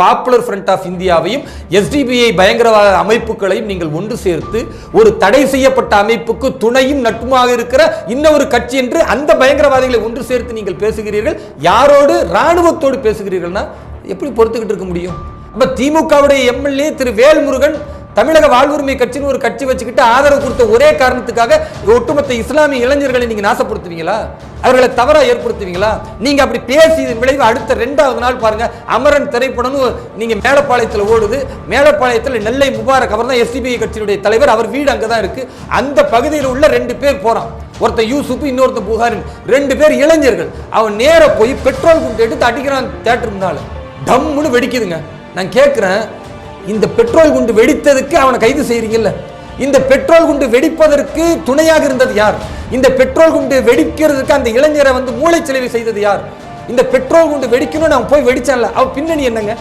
Popular front of இந்தியாவையும் SDPI பயங்கரவாத அமைப்புகளையும் நீங்கள் ஒன்று சேர்த்து ஒரு தடை செய்யப்பட்ட அமைப்புக்கு துணையும் நட்புமாக இருக்கிற இன்னொரு கட்சி என்று அந்த பயங்கரவாதிகளை ஒன்று சேர்த்து நீங்கள் பேசுகிறீர்கள். யாரோடு? ராணுவத்தோடு பேசுகிறீர்கள்னா எப்படி பொறுத்துக்கிட்டு இருக்க முடியும்? அப்ப திமுகவுடைய எம்எல்ஏ திரு வேல்முருகன் தமிழக வாழ்வுரிமை கட்சின்னு ஒரு கட்சி வச்சுக்கிட்டு ஆதரவு கொடுத்த ஒரே காரணத்துக்காக ஒட்டுமொத்த இஸ்லாமிய இளைஞர்களை நீங்க நாசப்படுத்துவீங்களா? அவர்களை தவறா ஏற்படுத்துவீங்களா? நீங்க அப்படி பேசியதன் விளைவு அடுத்த 2வது நாள் பாருங்க, அமரன் திரைப்படம் நீங்க மேலப்பாளையத்தில் ஓடுது. மேலப்பாளையத்தில் நெல்லை முபாரக், அவர் தான் எஸ்டிபிஐ கட்சியினுடைய தலைவர், அவர் வீடு அங்கதான் இருக்கு. அந்த பகுதியில் உள்ள 2 பேர் போறான், ஒருத்தர் யூசுப், இன்னொருத்தர் புகாரின், 2 பேர் இளைஞர்கள். அவன் நேர போய் பெட்ரோல் குண்டு எடுத்து அடிக்கிறான். தியேட்டர் முன்னால டம்முன்னு வெடிக்குதுங்க. நான் கேட்கிறேன், இந்த பெட்ரோல் குண்டு வெடித்ததுக்கு அவனை கைது செய்றீங்கல்ல, இந்த பெட்ரோல் குண்டு வெடிப்பதற்கு துணையாக இருந்தது யார்? இந்த பெட்ரோல் குண்டு வெடிக்கிறதுக்கு அந்த இளைஞரை மூளைச்சலவை செய்தது யார்? இந்த பெட்ரோல் குண்டு வெடிக்கணும்னு அவன் போய் வெடிச்சான்ல, அவன் பின்னணி என்னங்க?